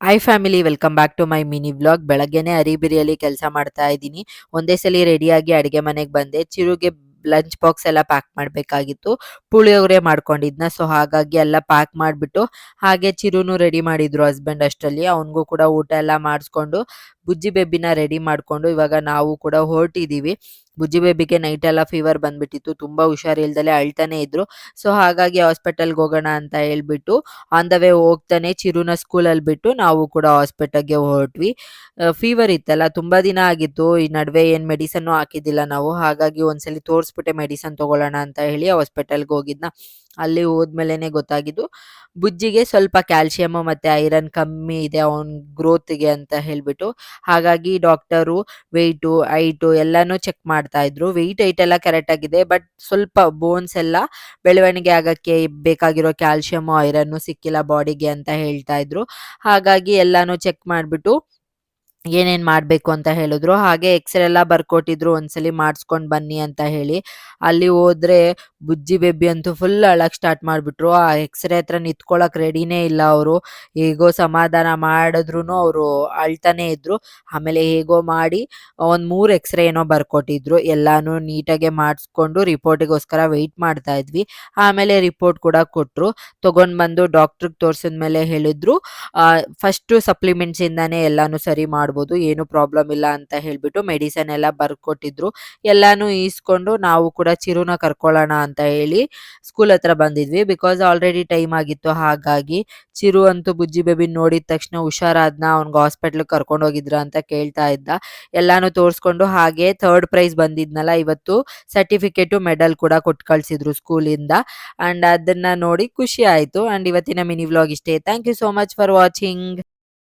Hi family, welcome back to my mini vlog. ಬೆಳಗ್ಗೆನೆ ಅರಿಬಿರಿಯಲ್ಲಿ ಕೆಲಸ ಮಾಡ್ತಾ ಇದ್ದೀನಿ. ಒಂದೇ ಸಲ ರೆಡಿಯಾಗಿ ಅಡುಗೆ ಮನೆಗೆ ಬಂದೆ. ಚಿರುಗೆ ಲಂಚ್ ಬಾಕ್ಸ್ ಎಲ್ಲ ಪ್ಯಾಕ್ ಮಾಡಬೇಕಾಗಿತ್ತು. ಪುಳಿಯೋಗರೆ ಮಾಡ್ಕೊಂಡಿದ್ನ, ಸೊ ಹಾಗಾಗಿ ಎಲ್ಲ ಪ್ಯಾಕ್ ಮಾಡಿಬಿಟ್ಟು ಹಾಗೆ ಚಿರುನು ರೆಡಿ ಮಾಡಿದ್ರು ಹಸ್ಬೆಂಡ್. ಅಷ್ಟರಲ್ಲಿ ಅವನಿಗೂ ಕೂಡ ಊಟ ಎಲ್ಲ ಮಾಡಿಸ್ಕೊಂಡು ಬುಜ್ಜಿ ಬೇಬಿನ ರೆಡಿ ಮಾಡಿಕೊಂಡು ಇವಾಗ ನಾವು ಕೂಡ ಹೊರಟಿದ್ದೀವಿ. ಬುಜ್ಜಿ ಬೇಬಿಗೆ ನೈಟ್ ಎಲ್ಲ ಫೀವರ್ ಬಂದ್ಬಿಟ್ಟಿತ್ತು, ತುಂಬ ಹುಷಾರಿಲ್ದಲೆ ಅಳ್ತಾನೆ ಇದ್ರು. ಸೊ ಹಾಗಾಗಿ ಹಾಸ್ಪಿಟಲ್ಗೆ ಹೋಗೋಣ ಅಂತ ಹೇಳ್ಬಿಟ್ಟು ಆನ್ ದ ವೇ ಹೋಗ್ತಾನೆ ಚಿರುನ ಸ್ಕೂಲಲ್ಲಿ ಬಿಟ್ಟು ನಾವು ಕೂಡ ಹಾಸ್ಪಿಟಲ್ಗೆ ಹೊರಟ್ವಿ. ಫೀವರ್ ಇತ್ತಲ್ಲ, ತುಂಬ ದಿನ ಆಗಿತ್ತು. ಈ ನಡುವೆ ಏನು ಮೆಡಿಸನ್ನು ಹಾಕಿದ್ದಿಲ್ಲ ನಾವು. ಹಾಗಾಗಿ ಒಂದ್ಸಲಿ ತೋರಿಸ್ಬಿಟ್ಟೆ ಮೆಡಿಸನ್ ತಗೊಳ್ಳೋಣ ಅಂತ ಹೇಳಿ ಹಾಸ್ಪಿಟಲ್ಗೆ ಹೋಗಿದ್ನ. ಅಲ್ಲಿ ಹೋದ್ಮೇಲೆ ಗೊತ್ತಾಗಿದ್ದು ಬುಜ್ಜಿಗೆ ಸ್ವಲ್ಪ ಕ್ಯಾಲ್ಶಿಯಮ್ ಮತ್ತು ಐರನ್ ಕಮ್ಮಿ ಇದೆ ಅವನ ಗ್ರೋತ್ಗೆ ಅಂತ ಹೇಳಿಬಿಟ್ಟು. ಹಾಗಾಗಿ ಡಾಕ್ಟರು ವೆಯ್ಟು ಹೈಟು ಎಲ್ಲನೂ ಚೆಕ್ ಮಾಡ್ತಾ ಇದ್ರು. ವೆಯ್ಟ್ ಹೈಟ್ ಎಲ್ಲ ಕರೆಕ್ಟ್ ಆಗಿದೆ, ಬಟ್ ಸ್ವಲ್ಪ ಬೋನ್ಸ್ ಎಲ್ಲ ಬೆಳವಣಿಗೆ ಆಗಕ್ಕೆ ಬೇಕಾಗಿರೋ ಕ್ಯಾಲ್ಶಿಯಮ್ ಐರನ್ನು ಸಿಕ್ಕಿಲ್ಲ ಬಾಡಿಗೆ ಅಂತ ಹೇಳ್ತಾ ಇದ್ರು. ಹಾಗಾಗಿ ಎಲ್ಲಾನು ಚೆಕ್ ಮಾಡಿಬಿಟ್ಟು ಏನೇನು ಮಾಡಬೇಕು ಅಂತ ಹೇಳಿದ್ರು. ಹಾಗೆ ಎಕ್ಸ್ರೇ ಎಲ್ಲ ಬರ್ಕೊಟ್ಟಿದ್ರು, ಒಂದ್ಸಲಿ ಮಾಡಿಸ್ಕೊಂಡು ಬನ್ನಿ ಅಂತ ಹೇಳಿ. ಅಲ್ಲಿ ಹೋದ್ರೆ ಬುಜ್ಜಿ ಬೇಬಿ ಅಂತೂ ಫುಲ್ ಅಳಕ್ಕೆ ಸ್ಟಾರ್ಟ್ ಮಾಡಿಬಿಟ್ರು. ಆ ಎಕ್ಸ್ರೇ ಹತ್ರ ನಿಂತ್ಕೊಳ್ಳೋಕೆ ರೆಡಿನೇ ಇಲ್ಲ ಅವರು. ಹೇಗೋ ಸಮಾಧಾನ ಮಾಡಿದ್ರು ಅವರು ಅಳ್ತಾನೆ ಇದ್ರು. ಆಮೇಲೆ ಹೇಗೋ ಮಾಡಿ ಒಂದು 3 ಎಕ್ಸ್ರೇ ಏನೋ ಬರ್ಕೊಟ್ಟಿದ್ರು. ಎಲ್ಲಾನು ನೀಟಾಗೆ ಮಾಡಿಸ್ಕೊಂಡು ರಿಪೋರ್ಟಿಗೋಸ್ಕರ ವೆಯ್ಟ್ ಮಾಡ್ತಾ ಇದ್ವಿ. ಆಮೇಲೆ ರಿಪೋರ್ಟ್ ಕೂಡ ಕೊಟ್ಟರು. ತೊಗೊಂಡು ಬಂದು ಡಾಕ್ಟ್ರಿಗೆ ತೋರಿಸಿದ್ಮೇಲೆ ಹೇಳಿದ್ರು, ಫಸ್ಟು ಸಪ್ಲಿಮೆಂಟ್ಸಿಂದಾನೇ ಎಲ್ಲಾನು ಸರಿ ಮಾಡ್ಬೋದು, ಏನು ಪ್ರಾಬ್ಲಮ್ ಇಲ್ಲ ಅಂತ ಹೇಳಿಬಿಟ್ಟು ಮೆಡಿಸನ್ ಎಲ್ಲ ಬರ್ಕೊಟ್ಟಿದ್ರು. ಎಲ್ಲಾನು ಈಸ್ಕೊಂಡು ನಾವು ಕೂಡ ಚಿರುನ ಕರ್ಕೊಳ್ಳೋಣ ಅಂತ ಹೇಳಿ ಸ್ಕೂಲ್ ಹತ್ರ ಬಂದಿದ್ವಿ. ಬಿಕಾಸ್ ಆಲ್ರೆಡಿ ಟೈಮ್ ಆಗಿತ್ತು. ಹಾಗಾಗಿ ಚಿರು ಅಂತೂ ಬುಜ್ಜಿ ಬೇಬಿ ನೋಡಿದ ತಕ್ಷಣ ಹುಷಾರಾದ್ನ, ಅವ್ನಿಗೆ ಹಾಸ್ಪಿಟ್ಲಿಗೆ ಕರ್ಕೊಂಡು ಹೋಗಿದ್ರ ಅಂತ ಕೇಳ್ತಾ ಇದ್ದ. ಎಲ್ಲಾನು ತೋರಿಸ್ಕೊಂಡು ಹಾಗೆ ಥರ್ಡ್ ಪ್ರೈಸ್ ಬಂದಿದ್ನಲ್ಲ ಇವತ್ತು, ಸರ್ಟಿಫಿಕೇಟು ಮೆಡಲ್ ಕೂಡ ಕೊಟ್ಟು ಕಳಿಸಿದ್ರು ಸ್ಕೂಲಿಂದ. ಆ್ಯಂಡ್ ಅದನ್ನು ನೋಡಿ ಖುಷಿ ಆಯಿತು. ಆ್ಯಂಡ್ ಇವತ್ತಿನ ಮಿನಿ ವ್ಲಾಗ್ ಇಷ್ಟೇ. Thank you so much for watching.